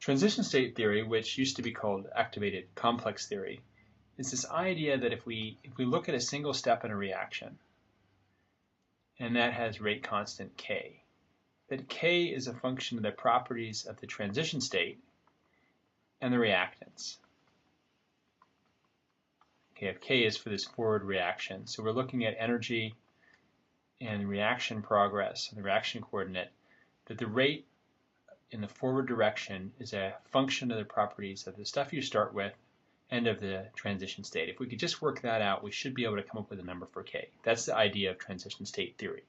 Transition state theory, which used to be called activated complex theory, is this idea that if we look at a single step in a reaction, and that has rate constant K, that K is a function of the properties of the transition state and the reactants. Okay, if K is for this forward reaction, so we're looking at energy and reaction progress, the reaction coordinate, that the rate in the forward direction is a function of the properties of the stuff you start with and of the transition state. If we could just work that out, we should be able to come up with a number for K. That's the idea of transition state theory.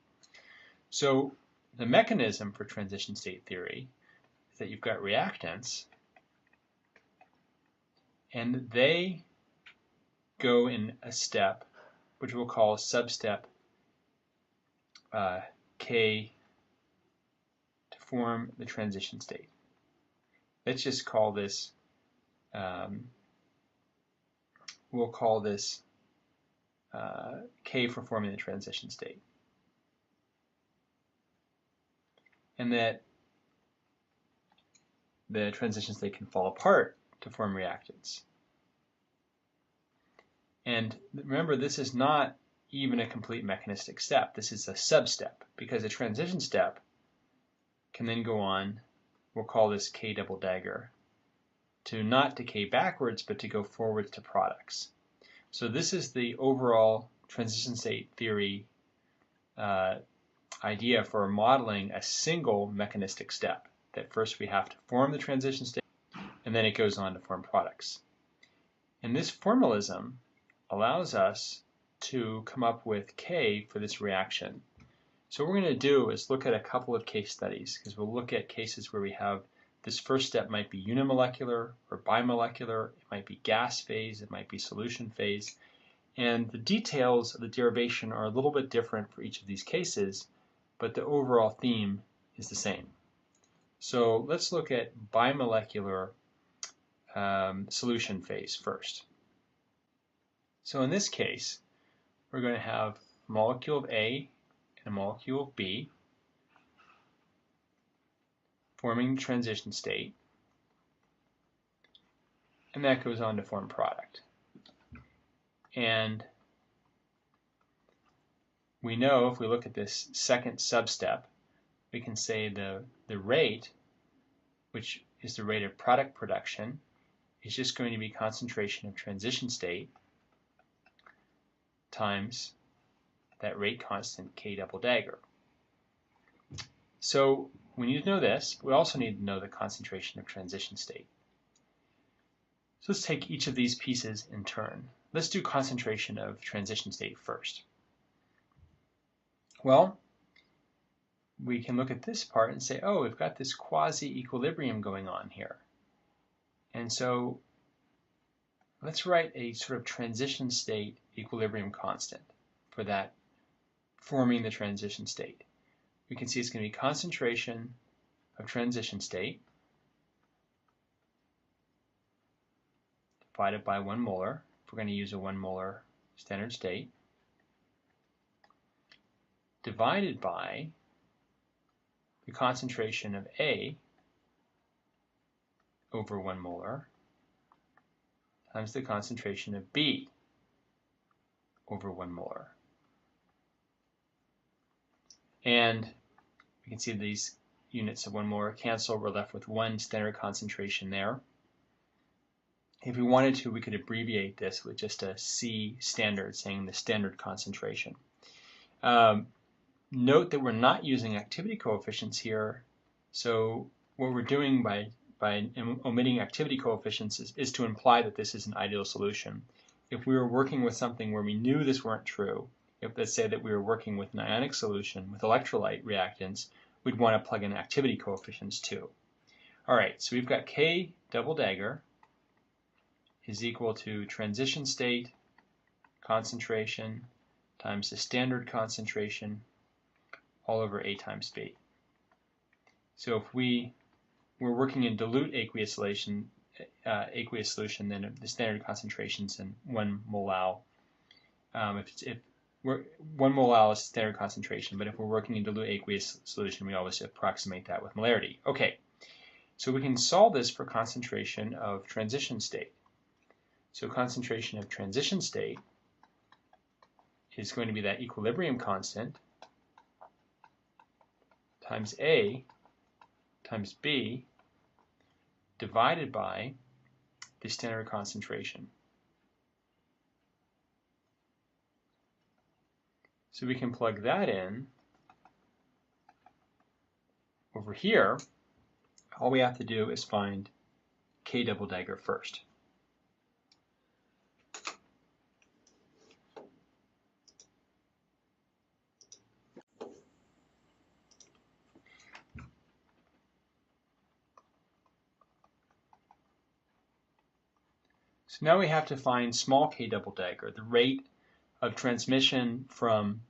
So the mechanism for transition state theory is that you've got reactants, and they go in a step, which we'll call substep K, to form the transition state. Let's just call this, we'll call this K for forming the transition state. And that the transition state can fall apart to form reactants. And remember, this is not even a complete mechanistic step. This is a sub-step, because a transition step can then go on, we'll call this K double dagger, to not decay backwards, but to go forwards to products. So this is the overall transition state theory idea for modeling a single mechanistic step, that first we have to form the transition state, and then it goes on to form products. And this formalism allows us to come up with K for this reaction. So what we're going to do is look at a couple of case studies, because we'll look at cases where we have this first step might be unimolecular or bimolecular, it might be gas phase, it might be solution phase, and the details of the derivation are a little bit different for each of these cases, but the overall theme is the same. So let's look at bimolecular solution phase first. So in this case, we're going to have a molecule of A and a molecule of B forming the transition state, and that goes on to form product. And we know if we look at this second substep, we can say the rate, which is the rate of product production, is just going to be concentration of transition state times that rate constant K double dagger. So we need to know this. We also need to know the concentration of transition state. So let's take each of these pieces in turn. Let's do concentration of transition state first. Well, we can look at this part and say, oh, we've got this quasi-equilibrium going on here. And so let's write a sort of transition state equilibrium constant for that forming the transition state. We can see it's going to be concentration of transition state divided by 1 molar, if we're going to use a 1 molar standard state, divided by the concentration of A over 1 molar times the concentration of B over 1 molar. And we can see these units of 1 molar cancel. We're left with 1 standard concentration there. If we wanted to, we could abbreviate this with just a C standard, saying the standard concentration. Note that we're not using activity coefficients here, so what we're doing by omitting activity coefficients is to imply that this is an ideal solution. If we were working with something where we knew this weren't true, if let's say that we were working with an ionic solution with electrolyte reactants, we'd want to plug in activity coefficients too. All right, so we've got K double dagger is equal to transition state concentration times the standard concentration all over A times B. So if we were working in dilute aqueous solution, then the standard concentrations in 1 molal. If 1 molal is standard concentration, but if we're working in dilute aqueous solution, we always approximate that with molarity. Okay, So we can solve this for concentration of transition state. So concentration of transition state is going to be that equilibrium constant times A times B divided by the standard concentration. So we can plug that in over here. All we have to do is find K double dagger first. So now we have to find small k double dagger, the rate of transmission from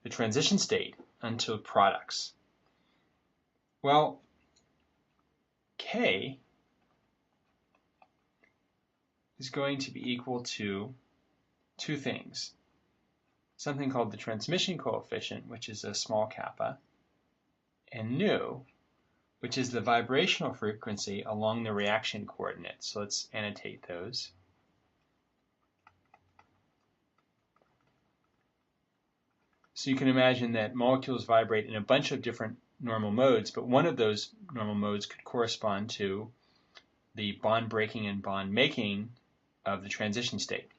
the transition state until products. Well, K is going to be equal to two things. Something called the transmission coefficient, which is a small kappa, and nu, which is the vibrational frequency along the reaction coordinates. So let's annotate those. So you can imagine that molecules vibrate in a bunch of different normal modes, but one of those normal modes could correspond to the bond breaking and bond making of the transition state.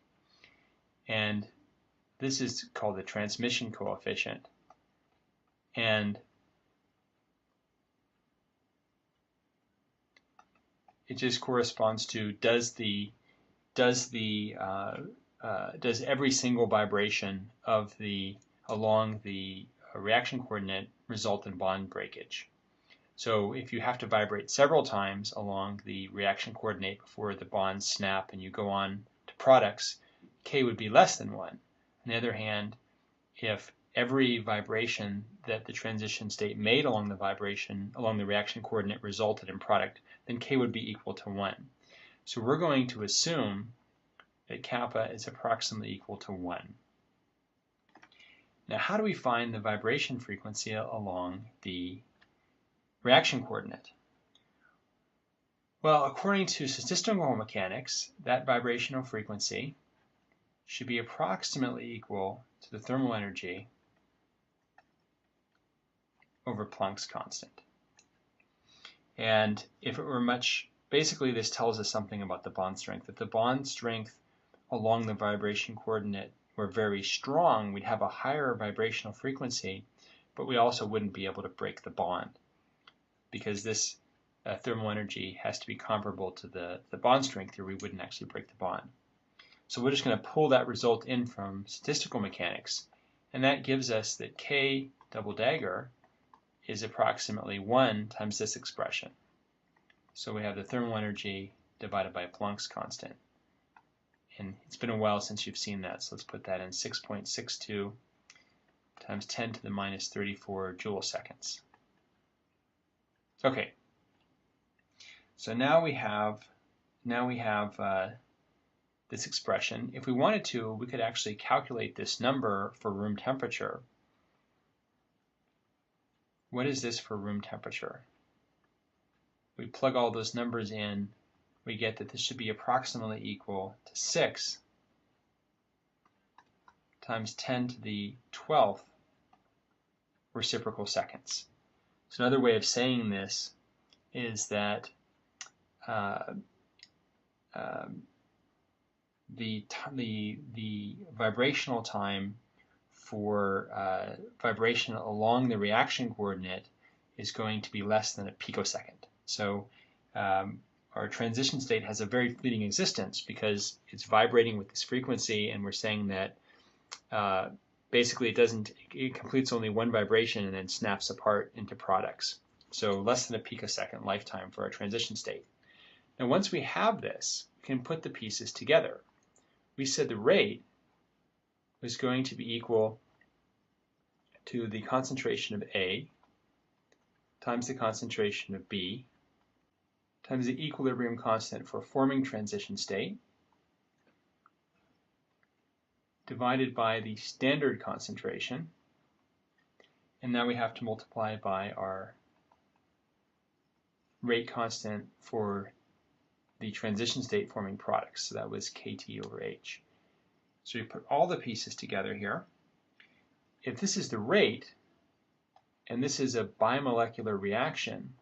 And this is called the transmission coefficient. And it just corresponds to does every single vibration of along the reaction coordinate result in bond breakage. So if you have to vibrate several times along the reaction coordinate before the bonds snap and you go on to products, K would be less than 1. On the other hand, if every vibration that the transition state made along the reaction coordinate resulted in product, then K would be equal to 1. So we're going to assume that kappa is approximately equal to 1. Now, how do we find the vibration frequency along the reaction coordinate? Well, according to statistical mechanics, that vibrational frequency should be approximately equal to the thermal energy over Planck's constant. And if it were basically this tells us something about the bond strength. If the bond strength along the vibration coordinate were very strong, we'd have a higher vibrational frequency, but we also wouldn't be able to break the bond because this thermal energy has to be comparable to the bond strength, or we wouldn't actually break the bond. So we're just going to pull that result in from statistical mechanics, and that gives us that K double dagger is approximately 1 times this expression. So we have the thermal energy divided by Planck's constant. And it's been a while since you've seen that, so let's put that in 6.62 times 10 to the minus 34 joule seconds. Okay, so now we have this expression. If we wanted to, we could actually calculate this number for room temperature. What is this for room temperature? We plug all those numbers in, we get that this should be approximately equal to 6 times 10 to the 12th reciprocal seconds. So another way of saying this is that the vibrational time for vibration along the reaction coordinate is going to be less than a picosecond. So our transition state has a very fleeting existence because it's vibrating with this frequency, and we're saying that basically it completes only one vibration and then snaps apart into products. So less than a picosecond lifetime for our transition state. Now once we have this, we can put the pieces together. We said the rate was going to be equal to the concentration of A times the concentration of B times the equilibrium constant for forming transition state divided by the standard concentration, and now we have to multiply by our rate constant for the transition state forming products. So that was KT over H. So we put all the pieces together here. If this is the rate, and this is a bimolecular reaction,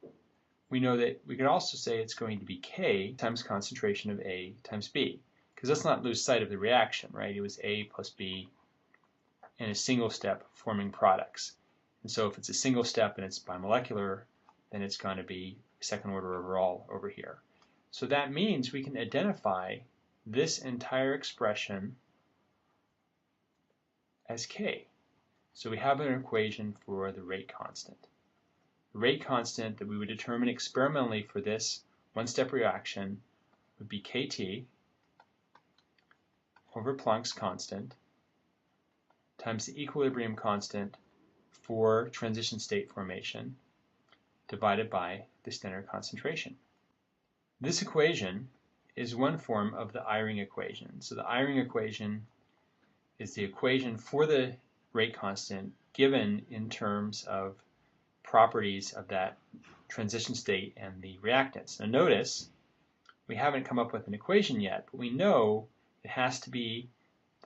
we know that we could also say it's going to be K times concentration of A times B. Because let's not lose sight of the reaction, right? It was A plus B in a single step forming products. And so if it's a single step and it's bimolecular, then it's going to be second order overall over here. So that means we can identify this entire expression as K. So we have an equation for the rate constant. The rate constant that we would determine experimentally for this one-step reaction would be KT over Planck's constant times the equilibrium constant for transition state formation divided by the standard concentration. This equation is one form of the Eyring equation. So the Eyring equation is the equation for the rate constant given in terms of properties of that transition state and the reactants. Now notice, we haven't come up with an equation yet, but we know it has to be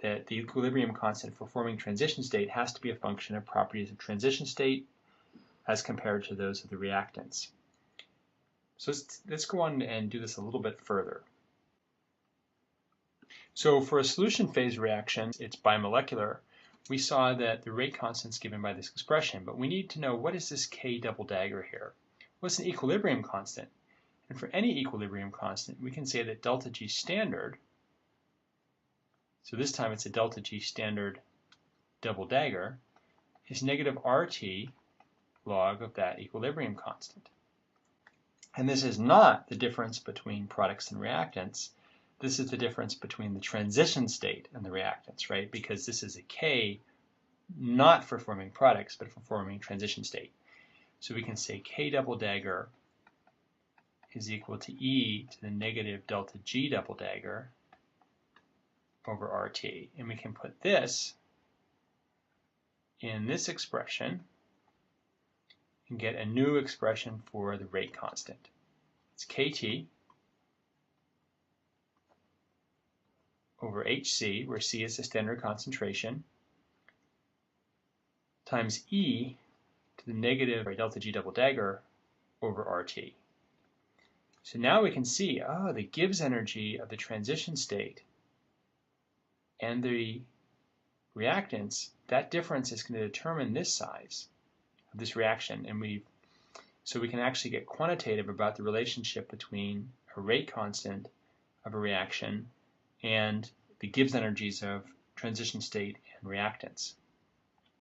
that the equilibrium constant for forming transition state has to be a function of properties of transition state as compared to those of the reactants. So let's go on and do this a little bit further. So for a solution phase reaction, it's bimolecular. We saw that the rate constant is given by this expression, but we need to know what is this K double dagger here? What's an equilibrium constant? And for any equilibrium constant, we can say that delta G standard, so this time it's a delta G standard double dagger, is negative RT log of that equilibrium constant. And this is not the difference between products and reactants. This is the difference between the transition state and the reactants, right? Because this is a K not for forming products, but for forming transition state. So we can say K double dagger is equal to E to the negative delta G double dagger over RT. And we can put this in this expression and get a new expression for the rate constant. It's KT over HC, where C is the standard concentration, times E to the negative delta G double dagger over RT. So now we can see, the Gibbs energy of the transition state and the reactants, that difference is going to determine this size of this reaction. And so we can actually get quantitative about the relationship between a rate constant of a reaction and the Gibbs energies of transition state and reactants.